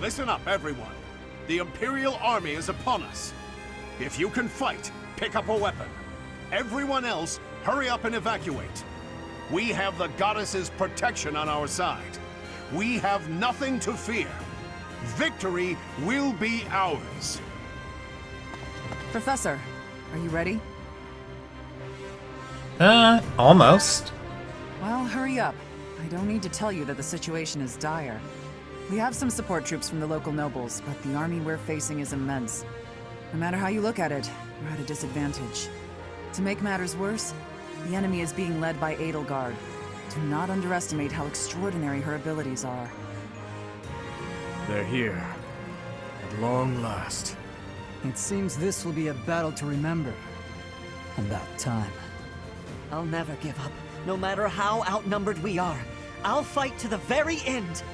Listen up, everyone. The Imperial Army is upon us. If you can fight, pick up a weapon. Everyone else, hurry up and evacuate. We have the Goddess's protection on our side. We have nothing to fear. Victory will be ours. Professor, are you ready? Almost. Well, hurry up. I don't need to tell you that the situation is dire. We have some support troops from the local nobles, but the army we're facing is immense. No matter how you look at it, we're at a disadvantage. To make matters worse, the enemy is being led by Edelgard. Do not underestimate how extraordinary her abilities are. They're here. At long last. It seems this will be a battle to remember. About time. I'll never give up, no matter how outnumbered we are. I'll fight to the very end.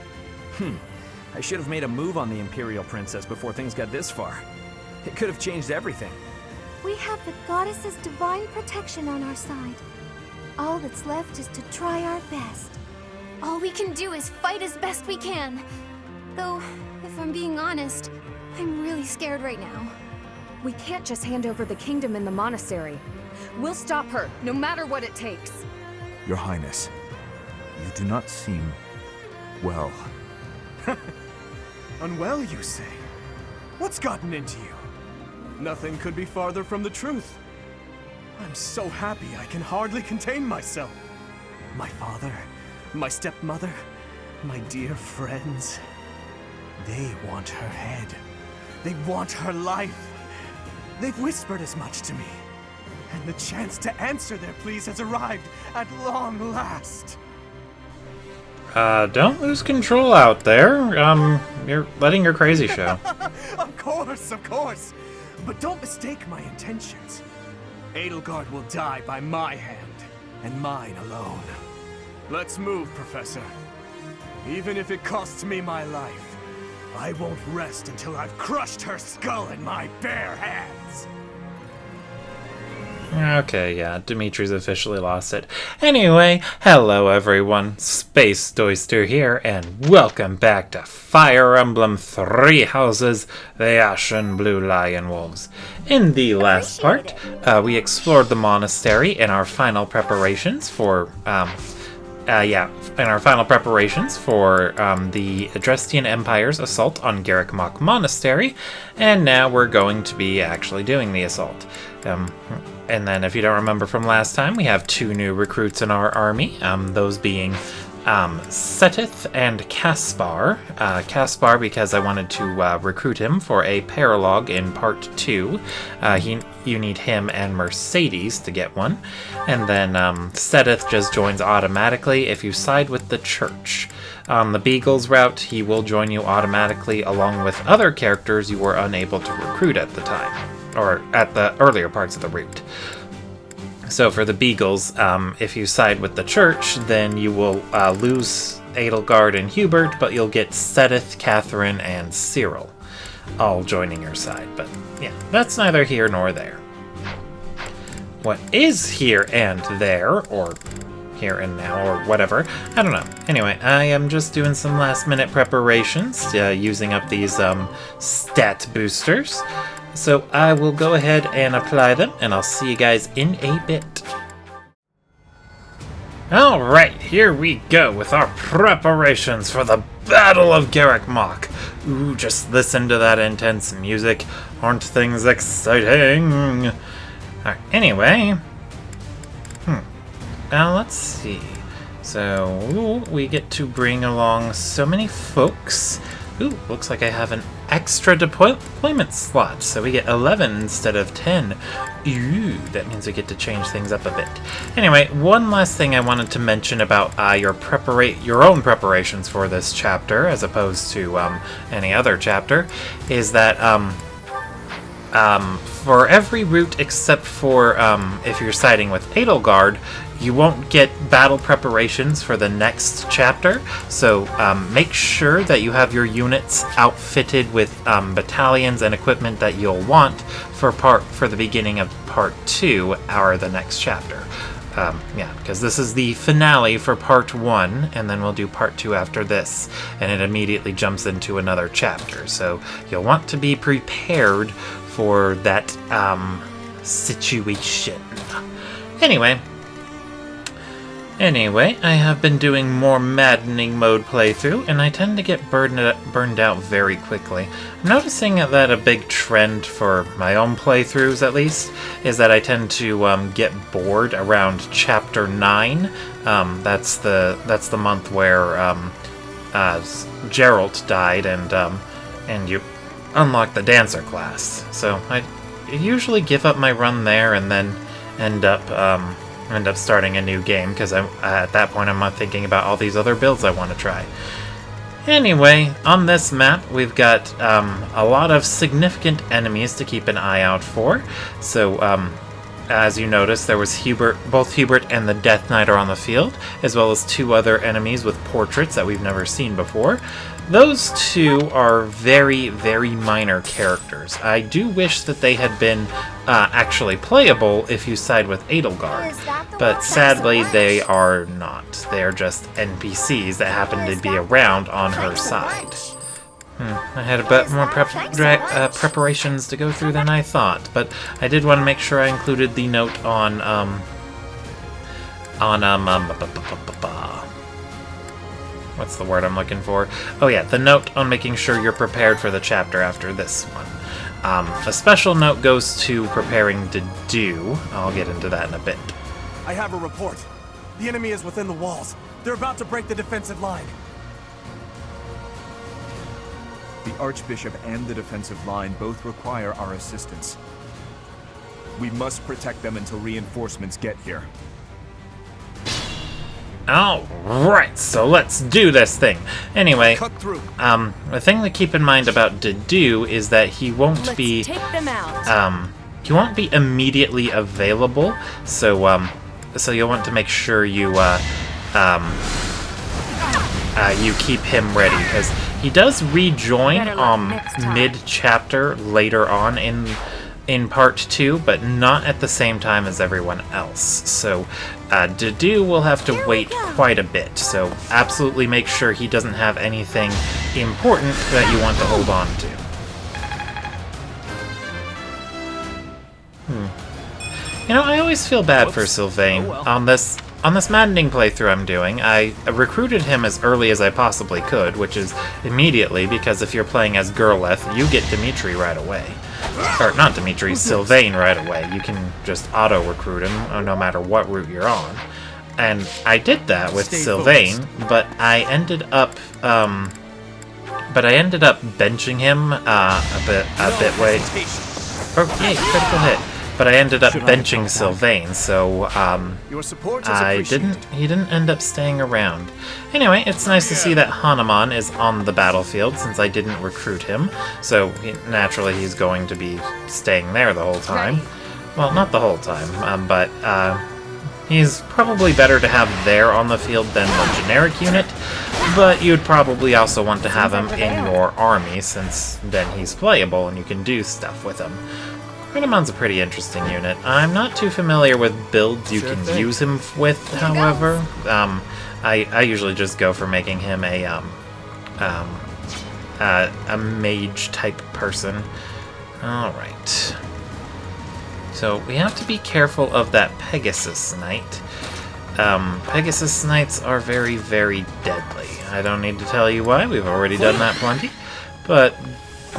I should have made a move on the Imperial Princess before things got this far. It could have changed everything. We have the Goddess's divine protection on our side. All that's left is to try our best. All we can do is fight as best we can. Though, if I'm being honest, I'm really scared right now. We can't just hand over the kingdom and the monastery. We'll stop her, no matter what it takes. Your Highness, you do not seem well. Unwell, you say? What's gotten into you? Nothing could be farther from the truth. I'm so happy I can hardly contain myself. My father, my stepmother, my dear friends. They want her head. They want her life. They've whispered as much to me. And the chance to answer their pleas has arrived at long last. Don't lose control out there. You're letting your crazy show. Of course. But don't mistake my intentions. Edelgard will die by my hand, and mine alone. Let's move, Professor. Even if it costs me my life, I won't rest until I've crushed her skull in my bare hands. Okay, yeah, Dimitri's officially lost it. Anyway, hello everyone, Space Doyster here, and welcome back to Fire Emblem Three Houses, the Ashen Blue Lion Wolves. In the last part, we explored the monastery in our final preparations for, the Adrestian Empire's assault on Garreg Monastery, and now we're going to be actually doing the assault. And then, if you don't remember from last time, we have two new recruits in our army, those being Setith and Caspar. Caspar because I wanted to recruit him for a paralogue in Part 2. You need him and Mercedes to get one. And then Setith just joins automatically if you side with the Church. On the Beagles route, he will join you automatically along with other characters you were unable to recruit at the time, or at the earlier parts of the route. So for the Beagles, if you side with the Church, then you will lose Edelgard and Hubert, but you'll get Setith, Catherine, and Cyril all joining your side. But yeah, that's neither here nor there. What is here and there, or here and now, or whatever, I don't know. Anyway, I am just doing some last-minute preparations, using up these stat boosters. So I will go ahead and apply them, and I'll see you guys in a bit. Alright, here we go with our preparations for the Battle of Garreg. Ooh, just listen to that intense music. Aren't things exciting? Alright, anyway. Now let's see. So, we get to bring along so many folks. Ooh, looks like I have an extra deployment slot, so we get 11 instead of 10. Ooh, that means we get to change things up a bit. Anyway, one last thing I wanted to mention about your own preparations for this chapter, as opposed to any other chapter, is that for every route except for if you're siding with Edelgard, you won't get battle preparations for the next chapter, so make sure that you have your units outfitted with battalions and equipment that you'll want for the beginning of Part 2 or the next chapter. yeah, because this is the finale for part 1, and then we'll do part 2 after this, and it immediately jumps into another chapter, so you'll want to be prepared for that, situation. Anyway, I have been doing more maddening mode playthrough, and I tend to get burned out very quickly. I'm noticing that a big trend for my own playthroughs, at least, is that I tend to get bored around Chapter 9. That's the month where Geralt died, and you unlock the Dancer class. So I usually give up my run there, and then end up starting a new game, because at that point I'm not thinking about all these other builds I want to try. Anyway, on this map we've got a lot of significant enemies to keep an eye out for. So as you notice, there was both Hubert and the Death Knight are on the field, as well as 2 other enemies with portraits that we've never seen before. Those 2 are very, very minor characters. I do wish that they had been actually playable if you side with Edelgard, but sadly they are not. They're just NPCs that happen to be around on her side. I had a bit more preparations to go through than I thought, but I did want to make sure I included the note on what's the word I'm looking for? Oh yeah, the note on making sure you're prepared for the chapter after this one. A special note goes to preparing to do. I'll get into that in a bit. I have a report. The enemy is within the walls. They're about to break the defensive line. The Archbishop and the defensive line both require our assistance. We must protect them until reinforcements get here. Alright, so let's do this thing. Anyway, Cut through. the thing to keep in mind about Dedue is that he won't be Take them out. he won't be immediately available, so so you'll want to make sure you you keep him ready, because he does rejoin mid-chapter later on in part 2, but not at the same time as everyone else. So Dedue will have to wait quite a bit, so absolutely make sure he doesn't have anything important that you want to hold on to. You know, I always feel bad for Sylvain. Oh, well. On this maddening playthrough I'm doing, I recruited him as early as I possibly could, which is immediately, because if you're playing as Boyleth, you get Dimitri right away. Or, not Dimitri, Sylvain right away. You can just auto-recruit him, no matter what route you're on. And I did that with Sylvain, but I ended up benching him a bit way. Oh, yay, critical hit. But I ended up benching Sylvain, so he didn't end up staying around. Anyway, it's nice to see that Hanuman is on the battlefield, since I didn't recruit him, so naturally he's going to be staying there the whole time. Well, not the whole time, but he's probably better to have there on the field than the generic unit, but you'd probably also want to have him in your army, since then he's playable and you can do stuff with him. Hanuman's a pretty interesting unit. I'm not too familiar with builds you can use him with, however. I usually just go for making him a mage-type person. Alright. So, we have to be careful of that Pegasus Knight. Pegasus Knights are very, very deadly. I don't need to tell you why, we've already done that plenty. But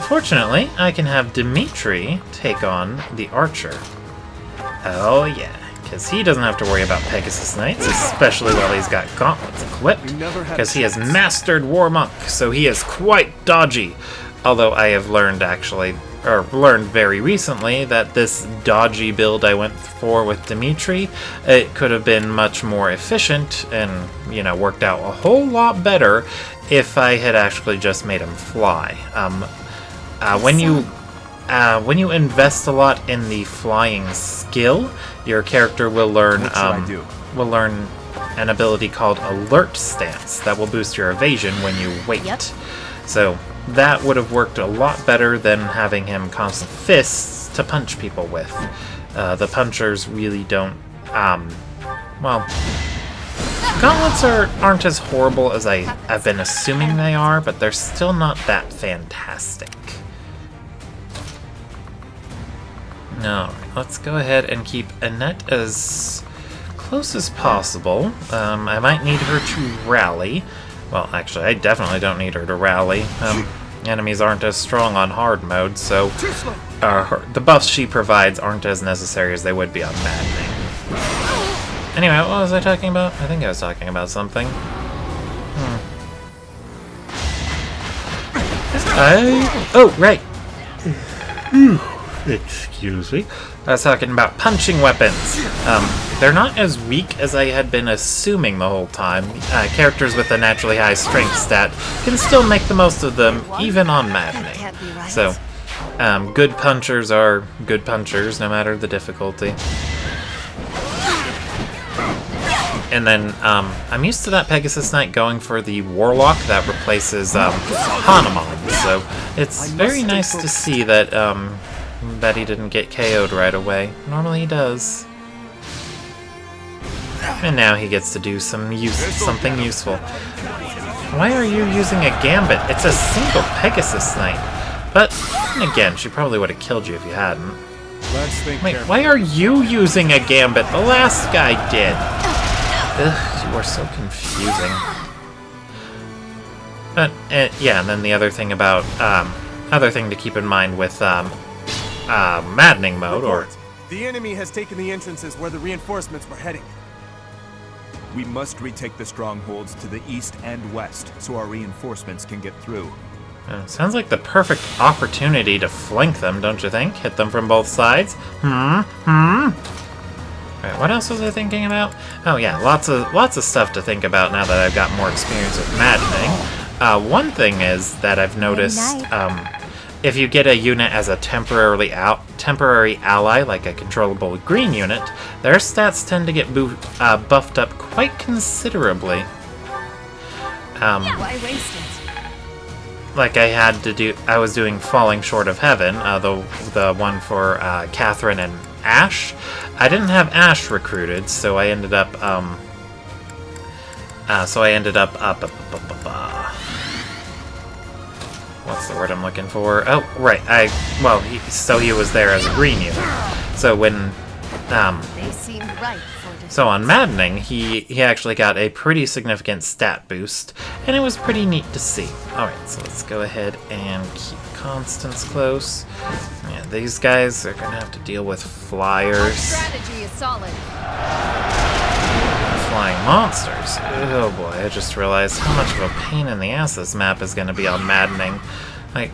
fortunately, I can have Dimitri take on the Archer. Oh yeah, because he doesn't have to worry about Pegasus Knights, especially while he's got gauntlets equipped, because he has mastered War Monk, so he is quite dodgy. Although I have learned very recently that this dodgy build I went for with Dimitri, it could have been much more efficient and, you know, worked out a whole lot better if I had actually just made him fly. When you invest a lot in the flying skill, your character will learn an ability called Alert Stance that will boost your evasion when you wait. Yep. So that would have worked a lot better than having him constant fists to punch people with. The punchers really don't well, gauntlets aren't as horrible as I've been assuming they are, but they're still not that fantastic. Alright, let's go ahead and keep Annette as close as possible. I might need her to rally. Well, actually, I definitely don't need her to rally. Enemies aren't as strong on hard mode, so the buffs she provides aren't as necessary as they would be on maddening. Anyway, what was I talking about? I think I was talking about something. Oh, right. Excuse me. I was talking about punching weapons. They're not as weak as I had been assuming the whole time. Characters with a naturally high strength stat can still make the most of them, even on maddening. So, good punchers are good punchers, no matter the difficulty. And then, I'm used to that Pegasus Knight going for the Warlock that replaces Hanuman, so it's very nice to see that that he didn't get KO'd right away. Normally he does. And now he gets to do something useful. Why are you using a gambit? It's a single Pegasus Knight. But, again, she probably would have killed you if you hadn't. Wait, why are you using a gambit? The last guy did. Ugh, you are so confusing. But, yeah, and then the other thing about, other thing to keep in mind with, maddening mode, or... The enemy has taken the entrances where the reinforcements were heading. We must retake the strongholds to the east and west, so our reinforcements can get through. Sounds like the perfect opportunity to flank them, don't you think? Hit them from both sides? Right, what else was I thinking about? Oh yeah, lots of stuff to think about now that I've got more experience with maddening. One thing is that I've noticed, if you get a unit as a temporary ally, like a controllable green unit, their stats tend to get buffed up quite considerably. Why waste it? Like I was doing Falling Short of Heaven, the one for Catherine and Ash. I didn't have Ash recruited, so I ended up what's the word I'm looking for? Oh, right. He was there as a green unit. So when They seemed right for so on maddening, he actually got a pretty significant stat boost, and it was pretty neat to see. Alright, so let's go ahead and keep Constance close. Yeah, these guys are gonna have to deal with flyers. Our strategy is solid. Flying monsters. Oh boy, I just realized how much of a pain in the ass this map is gonna be on maddening. Like,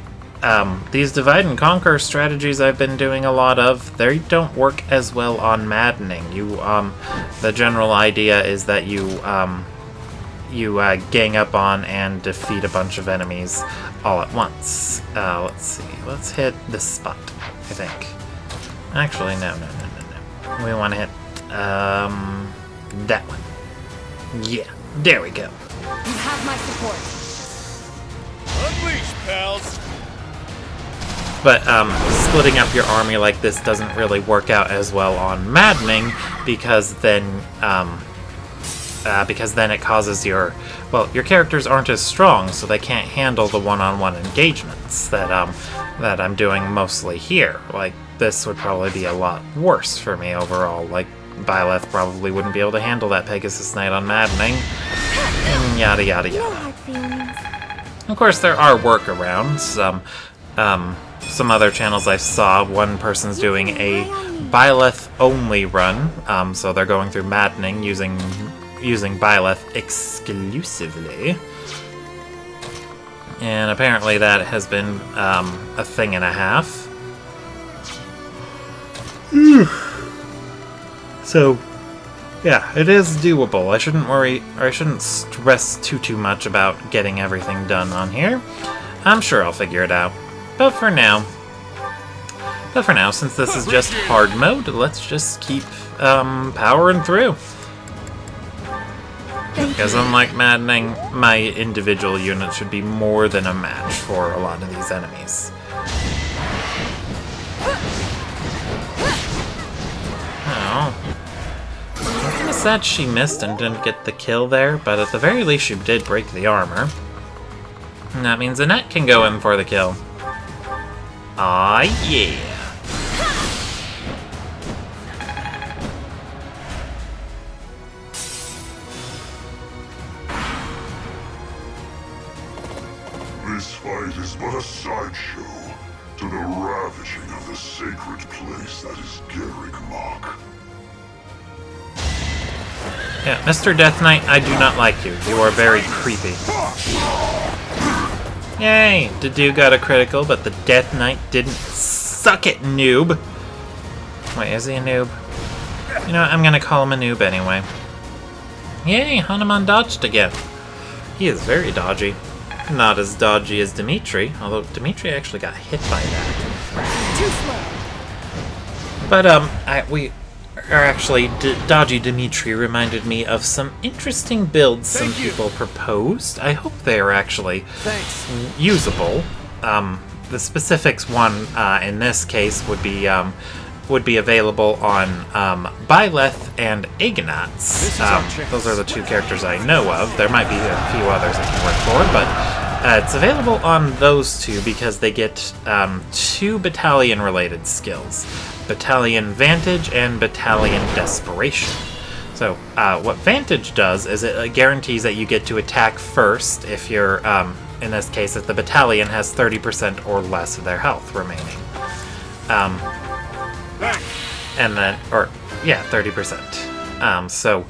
these divide and conquer strategies I've been doing a lot of, they don't work as well on maddening. The general idea is that you gang up on and defeat a bunch of enemies all at once. Let's see, let's hit this spot, I think. Actually, no. We want to hit, that one. Yeah, there we go. You have my support. Unleash, pals! But splitting up your army like this doesn't really work out as well on maddening, because then it causes your characters aren't as strong, so they can't handle the one-on-one engagements that I'm doing mostly here. Like, this would probably be a lot worse for me overall. Like, Boyleth probably wouldn't be able to handle that Pegasus Knight on maddening, and yada yada yada. Of course, there are workarounds. Some other channels I saw, one person's doing a Boyleth only run, so they're going through maddening using Boyleth exclusively. And apparently that has been a thing and a half. So, yeah, it is doable. I shouldn't worry, or I shouldn't stress too much about getting everything done on here. I'm sure I'll figure it out. But for now, since this is just hard mode, let's just keep powering through. Because unlike maddening, my individual unit should be more than a match for a lot of these enemies. Oh. I'm gonna sad she missed and didn't get the kill there, but at the very least she did break the armor. And that means Annette can go in for the kill. Aw, yeah. This fight is but a sideshow to the ravaging of the sacred place that is Garrick Mach. Yeah, Mr. Death Knight, I do not like you. You are very creepy. Yay! Dedue got a critical, but the Death Knight didn't. Suck it, noob! Wait, is he a noob? You know what, I'm gonna call him a noob anyway. Yay, Hanuman dodged again. He is very dodgy. Not as dodgy as Dimitri, although Dimitri actually got hit by that. Too slow. But, we are actually... Dodgy Dimitri reminded me of some interesting builds some people proposed. I hope they are actually usable. The specifics one, in this case, would be available on Boyleth and Ignatz. Those are the two characters I know of. There might be a few others I can work for, but it's available on those two because they get 2 battalion-related skills. Battalion Vantage and Battalion Desperation. So, what Vantage does is it guarantees that you get to attack first if you're, in this case, if the battalion has 30% or less of their health remaining. And then, or, yeah, 30%. So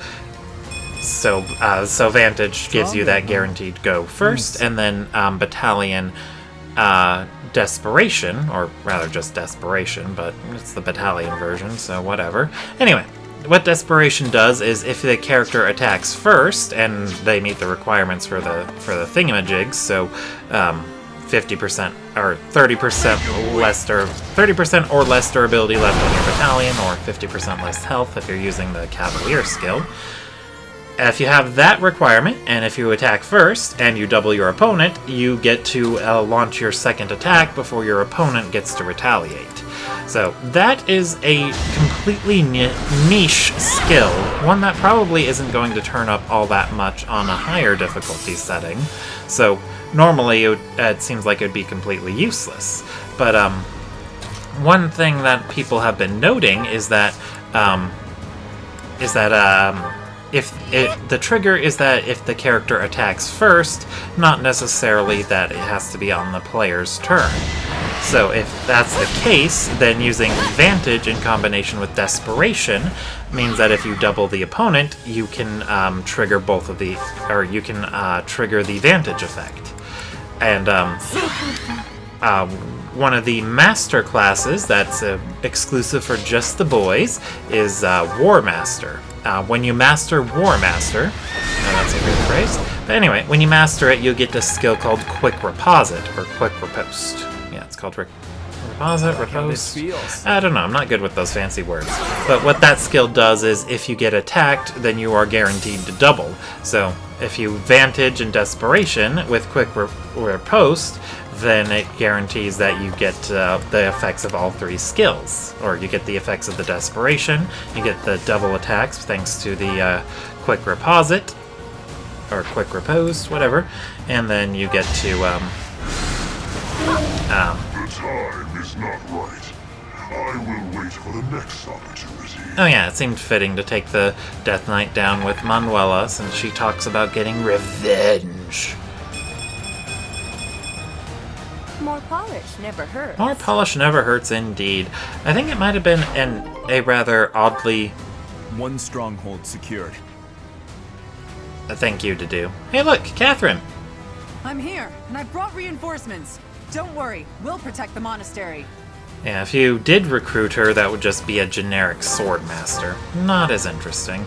Vantage gives you that guaranteed go first, and then Battalion Desperation, or rather just Desperation, but it's the Battalion version, so whatever. Anyway, what Desperation does is if the character attacks first, and they meet the requirements for the thingamajigs, so 50% or 30% less 30% or less durability left on your battalion, or 50% less health if you're using the Cavalier skill. If you have that requirement, and if you attack first, and you double your opponent, you get to launch your second attack before your opponent gets to retaliate. So that is a completely niche skill, one that probably isn't going to turn up all that much on a higher difficulty setting. So normally it seems like it would be completely useless. But one thing that people have been noting is that the trigger is that if the character attacks first, not necessarily that it has to be on the player's turn. So if that's the case, then using Vantage in combination with Desperation means that if you double the opponent, you can trigger both of the, or you can trigger the Vantage effect. And one of the master classes that's exclusive for just the boys is War Master. When you master War Master, that's a good phrase, but anyway, when you master it, you'll get this skill called Quick Reposit, or Quick Riposte. Yeah, it's called Reposit, Riposte. I don't know, I'm not good with those fancy words. But what that skill does is, if you get attacked, then you are guaranteed to double. So, if you Vantage and Desperation with Quick Riposte, then it guarantees that you get the effects of all 3 skills. Or you get the effects of the Desperation, you get the double attacks thanks to the Quick Reposit, or Quick Riposte, whatever, and then you get to... The time is not right. I will wait for the next opportunity. Oh yeah, it seemed fitting to take the Death Knight down with Manuela, since she talks about getting revenge. More polish never hurts. More polish never hurts, indeed. I think it might have been a rather oddly... One stronghold secured. Thank you, Dedue. Hey look, Catherine! I'm here, and I brought reinforcements. Don't worry, we'll protect the monastery. Yeah, if you did recruit her, that would just be a generic sword master. Not as interesting.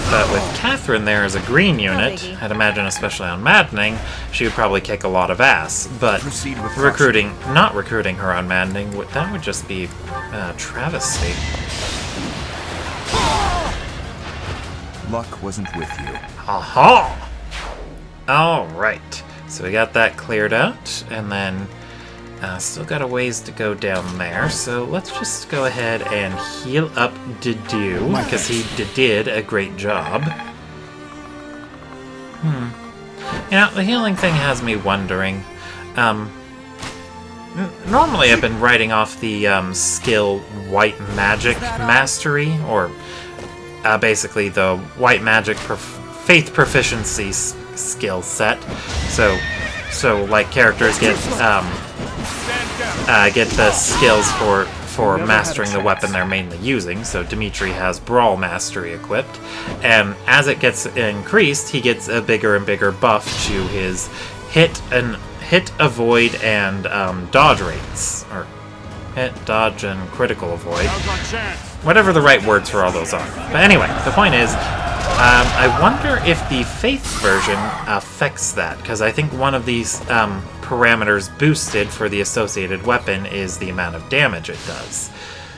But with Catherine there as a green unit, I'd imagine especially on Maddening, she would probably kick a lot of ass. But not recruiting her on Maddening, that would just be a travesty. Luck wasn't with you. Aha! Alright, so we got that cleared out, and then Still got a ways to go down there, so let's just go ahead and heal up Dedu, because he did a great job. You know, the healing thing has me wondering. Normally I've been writing off the skill White Magic Mastery, or basically the White Magic Faith Proficiency skill set. So like characters get the skills for mastering the weapon they're mainly using. So Dimitri has Brawl Mastery equipped, and as it gets increased, he gets a bigger and bigger buff to his hit, avoid, and dodge rates, or hit, dodge, and critical avoid. Whatever the right words for all those are. But anyway, the point is, I wonder if the Faith version affects that, because I think one of these parameters boosted for the associated weapon is the amount of damage it does.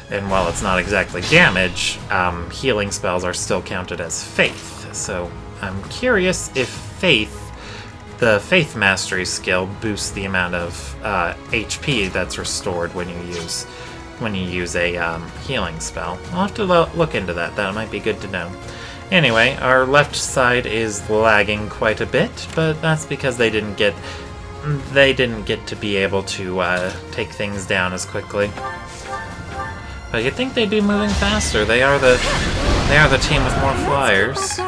And while it's not exactly damage, healing spells are still counted as Faith. So I'm curious if the Faith Mastery skill boosts the amount of HP that's restored when you use a healing spell. I'll have to look into that. That might be good to know. Anyway, our left side is lagging quite a bit, but that's because they didn't get to be able to take things down as quickly. But you'd think they'd be moving faster. They are the team with more flyers.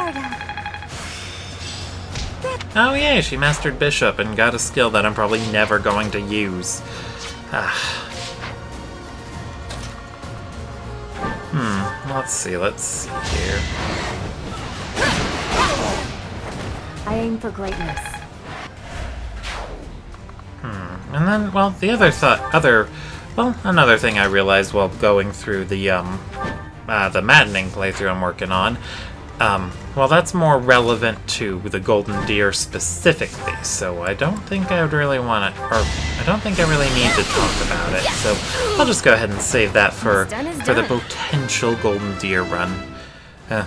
Oh yay, she mastered Bishop and got a skill that I'm probably never going to use. Let's see here. I aim for greatness. And then, well, another thing I realized while going through the maddening playthrough I'm working on, well, that's more relevant to the Golden Deer specifically, so I don't think I would really want to, or I don't think I really need to talk about it, so I'll just go ahead and save that for the potential Golden Deer run.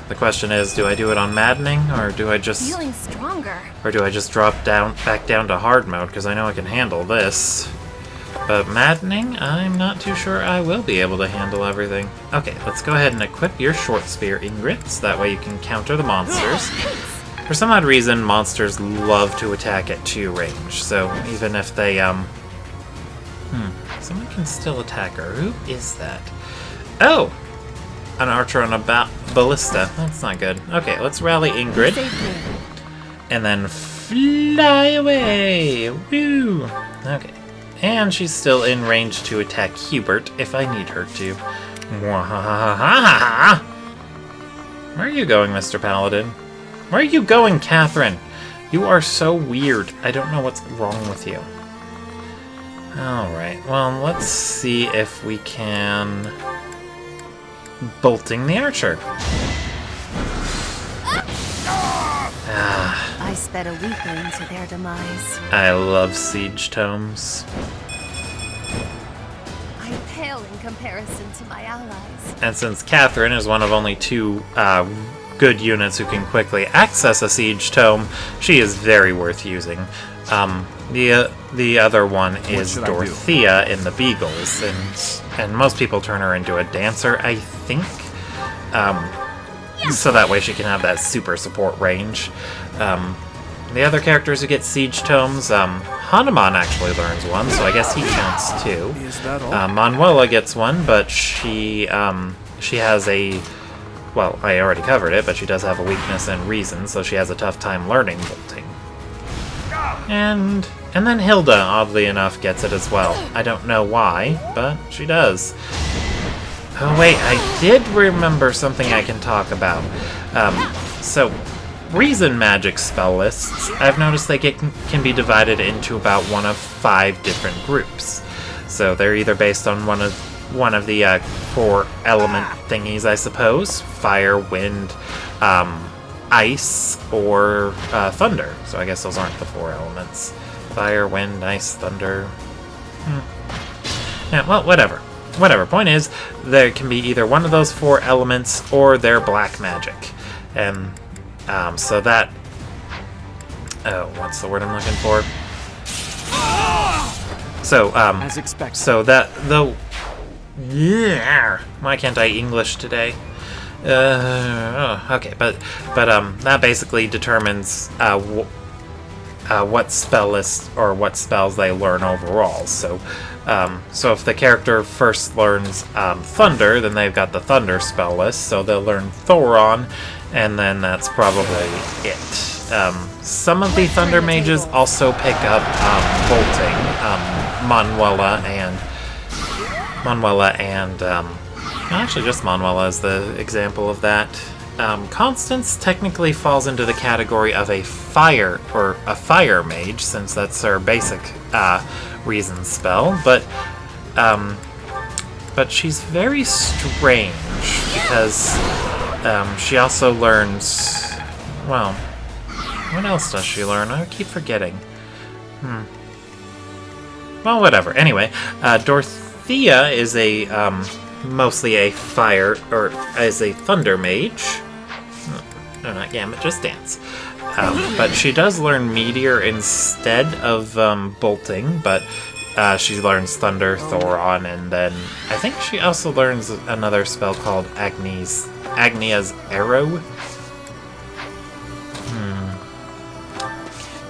The question is, do I do it on maddening, or do I just Feeling stronger. Or do I just drop back down to hard mode, because I know I can handle this. But maddening, I'm not too sure I will be able to handle everything. Okay, let's go ahead and equip your short spear, Ingrid, so that way you can counter the monsters. For some odd reason, monsters love to attack at 2 range, so even if they, someone can still attack her. Who is that? Oh! An archer on a ballista. That's not good. Okay, let's rally Ingrid. And then fly away! Woo! Okay. And she's still in range to attack Hubert if I need her to. Where are you going, Mr. Paladin? Where are you going, Catherine? You are so weird. I don't know what's wrong with you. Alright, well, let's see if we can... Bolting the archer. I sped a weakling to their demise. I love siege tomes. I pale in comparison to my allies. And since Catherine is one of only 2 good units who can quickly access a siege tome, she is very worth using. The other one is Dorothea in the Beagles, and most people turn her into a dancer, I think. So that way she can have that super support range. The other characters who get siege tomes, Hanuman actually learns one, so I guess he counts too. Manuela gets one, but she has a... Well, I already covered it, but she does have a weakness in reason, so she has a tough time learning bolting. And then Hilda, oddly enough, gets it as well. I don't know why, but she does. Oh wait, I did remember something I can talk about. So, reason magic spell lists, I've noticed they can be divided into about 1 of 5 different groups. So they're either based on one of the 4 element thingies, I suppose. Fire, wind, ice, or thunder. So I guess those aren't the 4 elements. Fire, wind, ice, thunder. Yeah, well, whatever. Point is, there can be either one of those 4 elements or they're black magic. And so that... Oh, what's the word I'm looking for? So, As expected. so that, though... Yeah, why can't I English today? Okay, but that basically determines what spell list or what spells they learn overall. So, so if the character first learns Thunder, then they've got the Thunder spell list. So they'll learn Thoron, and then that's probably it. Some of the Thunder mages also pick up Bolting, Manuela and actually just Manuela is the example of that. Constance technically falls into the category of a fire mage, since that's her basic reason spell, but she's very strange because she also learns, well, what else does she learn? I keep forgetting. Well, whatever. Anyway, Dorothea is mostly a fire, or as a thunder mage. No, not Gambit, just Dance. But she does learn Meteor instead of Bolting, but she learns Thunder, Thoron, and then I think she also learns another spell called Agnia's Arrow.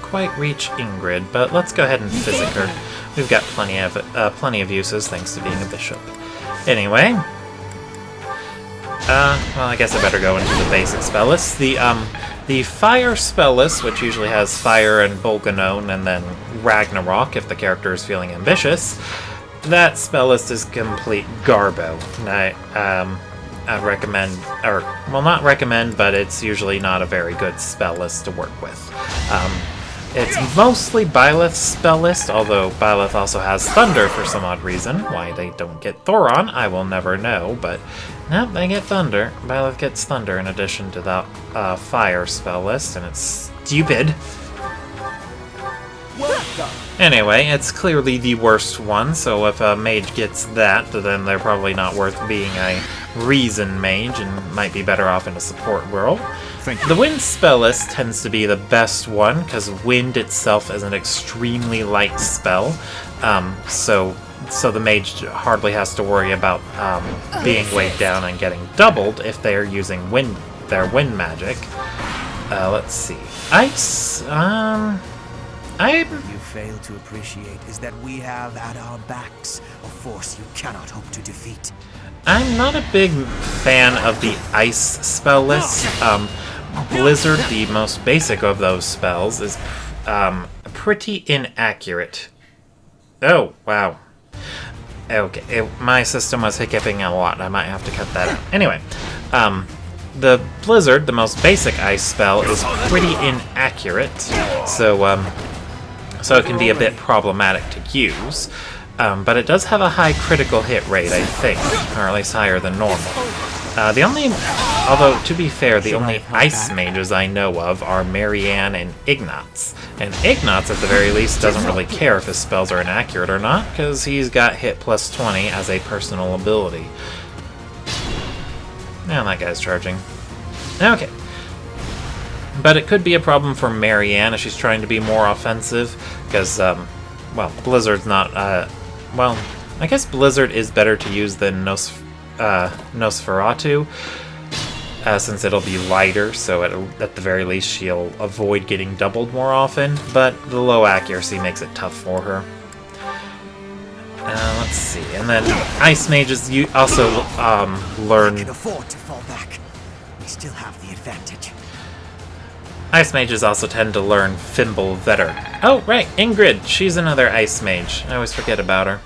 Quite reach Ingrid, but let's go ahead and physic her. We've got plenty of uses thanks to being a bishop. Anyway, well, I guess I better go into the basic spell list. The fire spell list, which usually has Fire and Bolganone, and then Ragnarok if the character is feeling ambitious, that spell list is complete garbo. I'd recommend, or, well, not recommend, but it's usually not a very good spell list to work with. It's mostly Boyleth's spell list, although Boyleth also has Thunder for some odd reason. Why they don't get Thoron, I will never know, but nope, they get Thunder. Boyleth gets Thunder in addition to the Fire spell list, and it's stupid. Anyway, it's clearly the worst one, so if a mage gets that, then they're probably not worth being a Reason mage and might be better off in a support role. The Wind spell list tends to be the best one, because Wind itself is an extremely light spell, so the mage hardly has to worry about being weighed down and getting doubled if they are using their wind magic. Let's see. Ice, What you fail to appreciate is that we have at our backs a force you cannot hope to defeat. I'm not a big fan of the Ice spell list. Blizzard, the most basic of those spells, is pretty inaccurate. Oh, wow. Okay, my system was hiccuping a lot. I might have to cut that out. Anyway, the Blizzard, the most basic Ice spell, is pretty inaccurate, so it can be a bit problematic to use. But it does have a high critical hit rate, I think, or at least higher than normal. Although, to be fair, the only Ice mages I know of are Marianne and Ignatz. And Ignatz, at the very least, doesn't really care if his spells are inaccurate or not, because he's got hit plus 20 as a personal ability. Now that guy's charging. Okay. But it could be a problem for Marianne if she's trying to be more offensive, because, well, Blizzard's not, well, I guess Blizzard is better to use than Nosferatu, since it'll be lighter, so at the very least she'll avoid getting doubled more often, but the low accuracy makes it tough for her. Let's see, and then Ice Mages also learn... We can afford to fall back. We still have the advantage. Ice Mages also tend to learn Fimble Vetter. Oh, right, Ingrid! She's another Ice Mage. I always forget about her.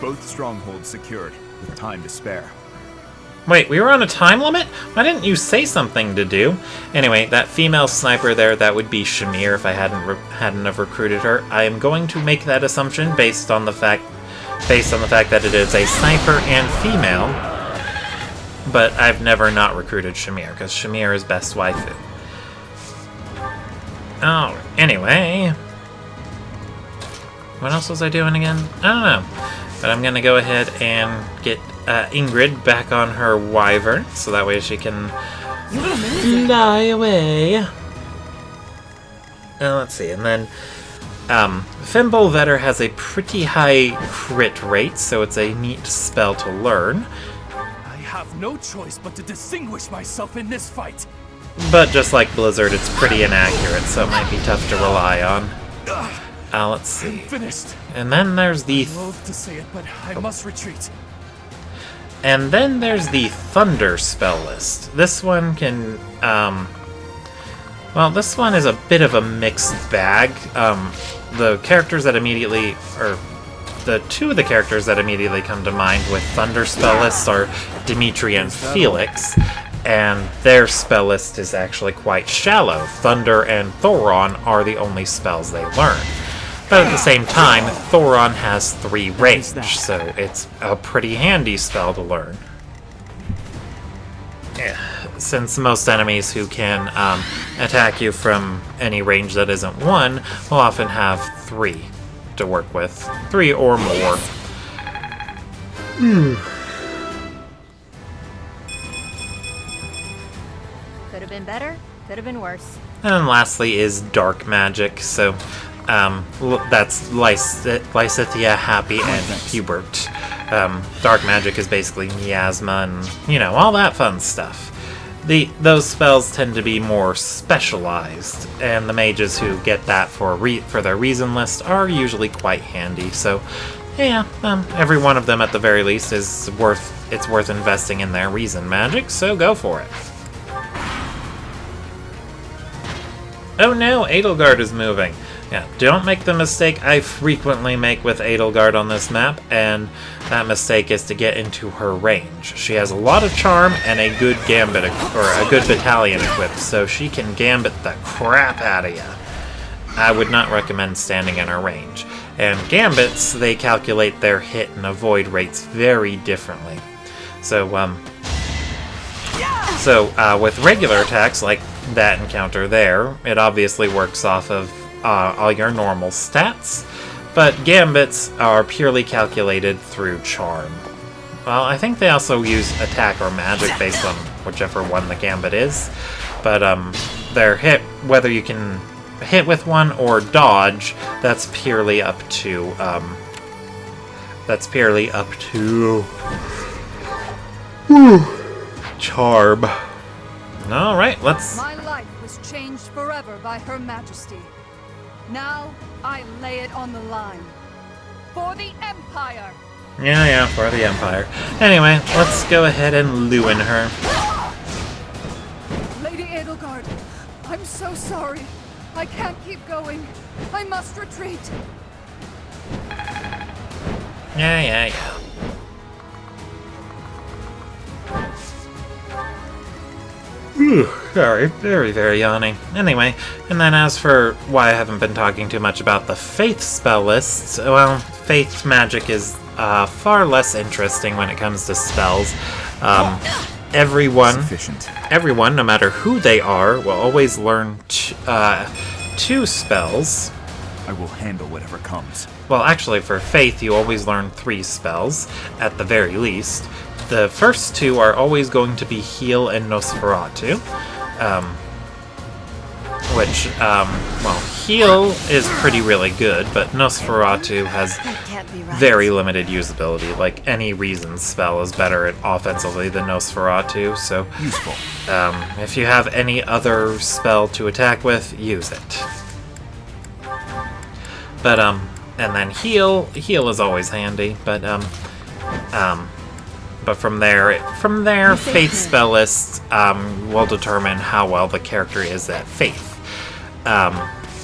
Both strongholds secured, with time to spare. Wait, we were on a time limit? Why didn't you say something to do? Anyway, that female sniper there, that would be Shamir if I hadn't have recruited her. I am going to make that assumption based on the fact that it is a sniper and female, but I've never not recruited Shamir, because Shamir is best waifu. Oh, anyway. What else was I doing again? I don't know. But I'm gonna go ahead and get Ingrid back on her wyvern, so that way she can fly away. Let's see, and then Thimble Vetter has a pretty high crit rate, so it's a neat spell to learn. I have no choice but to distinguish myself in this fight. But just like Blizzard, it's pretty inaccurate, so it might be tough to rely on. Let's see. Finished. And then there's the... Loath to say it, but I must retreat. And then there's the Thunder spell list. This one can... well, this one is a bit of a mixed bag. The characters that immediately... or the two of the characters that immediately come to mind with Thunder spell lists are Dimitri and Felix. And their spell list is actually quite shallow. Thunder and Thoron are the only spells they learn. But at the same time, Thoron has 3 range, so it's a pretty handy spell to learn. Yeah, since most enemies who can attack you from any range that isn't 1 will often have 3 to work with. 3 or more. Could have been better, could have been worse. And then lastly is Dark Magic, so that's Lysithea, Happy, and Hubert. Dark Magic is basically Miasma and, you know, all that fun stuff. Those spells tend to be more specialized, and the mages who get that for their reason list are usually quite handy, so yeah, every one of them at the very least is worth investing in their reason magic, so go for it. Oh no, Edelgard is moving. Yeah, don't make the mistake I frequently make with Edelgard on this map, and that mistake is to get into her range. She has a lot of charm and a good gambit, or a good battalion equipped, so she can gambit the crap out of you. I would not recommend standing in her range. And gambits, they calculate their hit and avoid rates very differently. So, with regular attacks like that encounter there, it obviously works off of all your normal stats, but gambits are purely calculated through charm. Well, I think they also use attack or magic based on whichever one the gambit is, but their hit, whether you can hit with one or dodge, that's purely up to charm. All right, let's. My life was changed forever by Her Majesty. Now I lay it on the line for the Empire. Yeah, for the Empire. Anyway, let's go ahead and Lewin her. Lady Edelgard, I'm so sorry. I can't keep going. I must retreat. Yeah. Sorry, very, very yawning. Anyway, and then as for why I haven't been talking too much about the Faith spell lists, well, Faith magic is far less interesting when it comes to spells. Everyone, no matter who they are, will always learn 2 spells. I will handle whatever comes. Well, actually, for Faith, you always learn 3 spells, at the very least. The first 2 are always going to be Heal and Nosferatu, well, Heal is really good, but Nosferatu has very limited usability. Like, any reason spell is better offensively than Nosferatu, so useful. If you have any other spell to attack with, use it. But, and then Heal is always handy, but from there, Faith spell lists will determine how well the character is at Faith.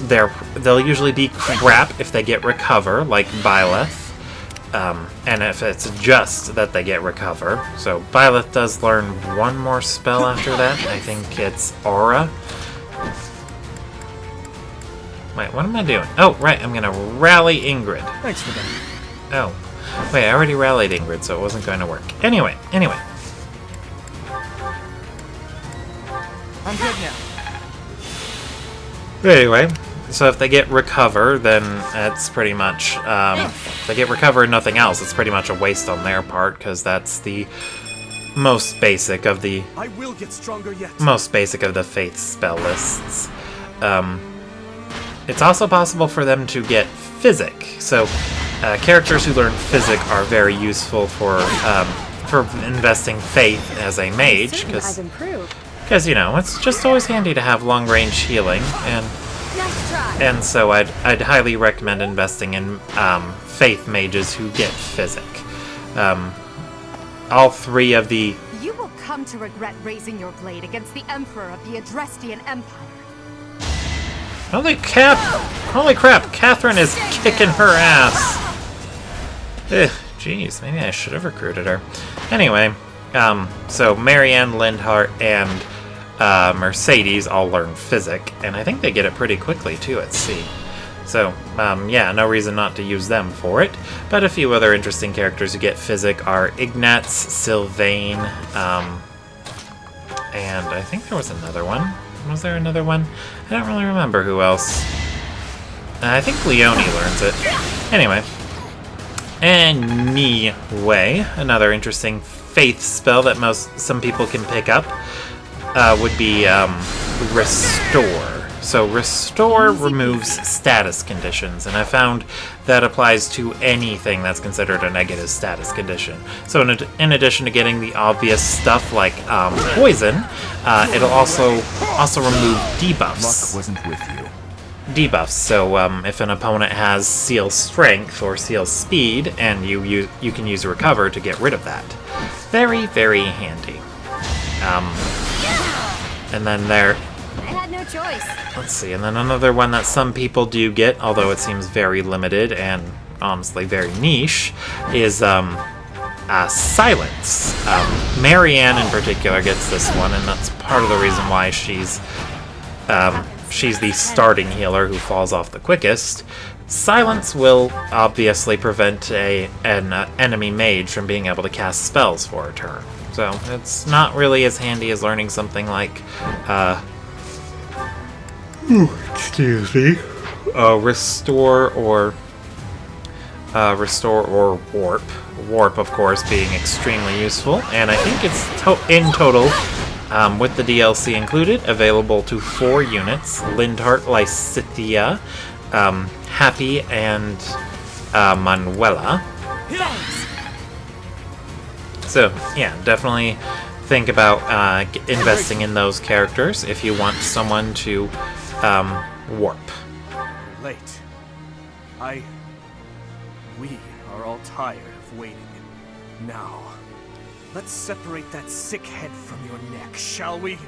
They'll usually be crap if they get Recover, like Boyleth, and if it's just that they get Recover. So Boyleth does learn 1 more spell after that. I think it's Aura. Wait, what am I doing? Oh, right, I'm gonna rally Ingrid. Thanks for that. Oh. Wait, I already rallied Ingrid, so it wasn't going to work. Anyway. I'm good now. Anyway, so if they get Recover, then it's pretty much, if they get Recover and nothing else, it's pretty much a waste on their part, because that's the most basic of the... I will get stronger yet. Most basic of the Faith spell lists. it's also possible for them to get Physic. So characters who learn Physic are very useful for investing faith as a mage, because you know, it's just always handy to have long-range healing, and so I'd highly recommend investing in faith mages who get Physic. All three of the... You will come to regret raising your blade against the Emperor of the Adrestian Empire. Holy crap, Catherine is kicking her ass. Ugh, jeez, maybe I should have recruited her. Anyway, so Marianne, Lindhart, and Mercedes all learn Physic, and I think they get it pretty quickly too at sea. So, yeah, no reason not to use them for it. But a few other interesting characters who get Physic are Ignatz, Sylvain, and I think there was another one. Was there another one? I don't really remember who else. I think Leone learns it. Anyway. Anyway, another interesting faith spell that some people can pick up would be Restore. So Restore removes status conditions, and I found that applies to anything that's considered a negative status condition. So in addition to getting the obvious stuff like poison, it'll also remove debuffs. Luck wasn't with you. Debuffs. So if an opponent has Seal Strength or Seal Speed, and you can use Recover to get rid of that. Very, very handy. And then there. I had no choice. Let's see, and then another one that some people do get, although it seems very limited and honestly very niche, is Silence. Marianne in particular gets this one, and that's part of the reason why she's the starting healer who falls off the quickest. Silence will obviously prevent an enemy mage from being able to cast spells for a turn. So it's not really as handy as learning something like Restore or Warp. Warp, of course, being extremely useful, and I think it's in total, with the DLC included, available to 4 units: Lindhart, Lysithea, Happy, and Manuela. So, yeah, definitely think about investing in those characters if you want someone to warp. Late. We are all tired of waiting. Now, let's separate that sick head from your neck, shall we?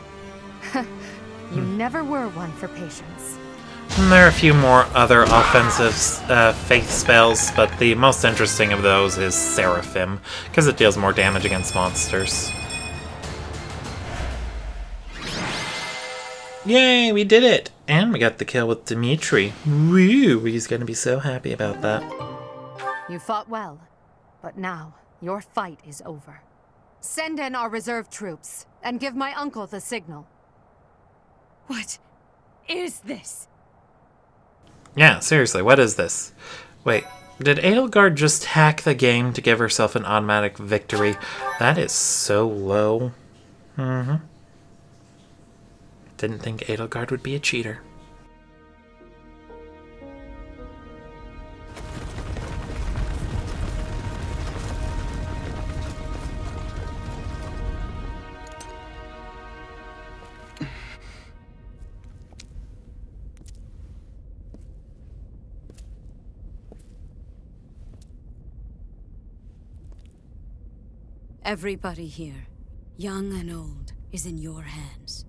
You never were one for patience. And there are a few more other offensive faith spells, but the most interesting of those is Seraphim, because it deals more damage against monsters. Yay, we did it! And we got the kill with Dimitri. Woo! He's gonna be so happy about that. You fought well, but now your fight is over. Send in our reserve troops, and give my uncle the signal. What is this? Yeah, seriously, what is this? Wait, did Edelgard just hack the game to give herself an automatic victory? That is so low. Didn't think Edelgard would be a cheater. Everybody here, young and old, is in your hands.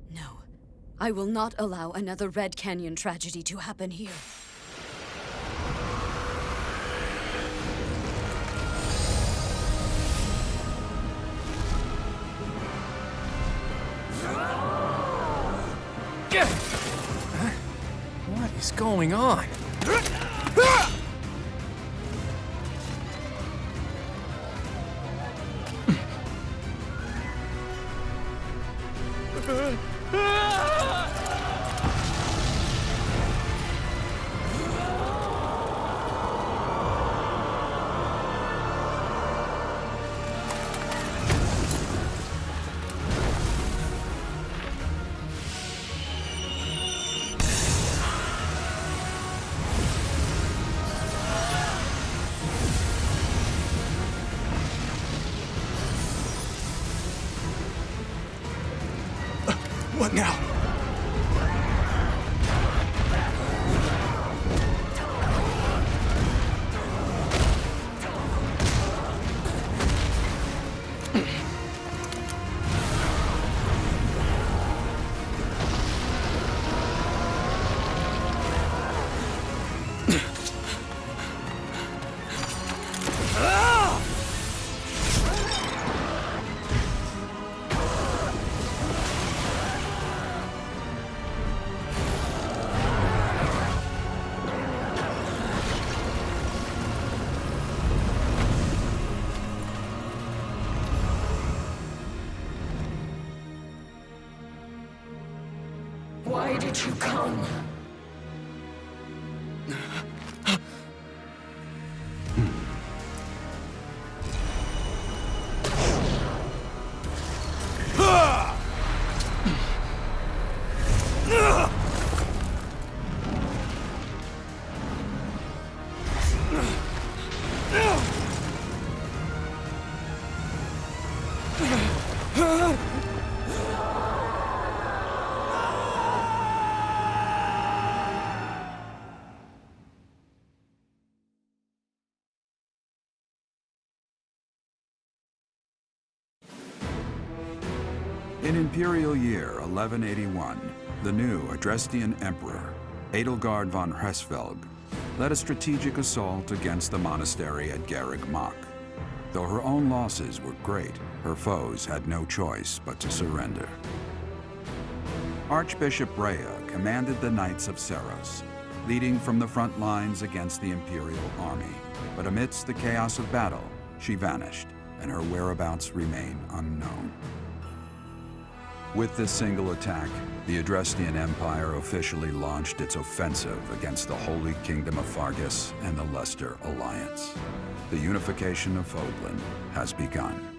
No, I will not allow another Red Canyon tragedy to happen here. What is going on? What now? Why did you come? In Imperial Year 1181, the new Adrestian Emperor, Edelgard von Hresvelg, led a strategic assault against the monastery at Garreg Mach. Though her own losses were great, her foes had no choice but to surrender. Archbishop Rhea commanded the Knights of Seros, leading from the front lines against the Imperial army. But amidst the chaos of battle, she vanished, and her whereabouts remain unknown. With this single attack, the Adrestian Empire officially launched its offensive against the Holy Kingdom of Fargus and the Leicester Alliance. The unification of Fodlan has begun.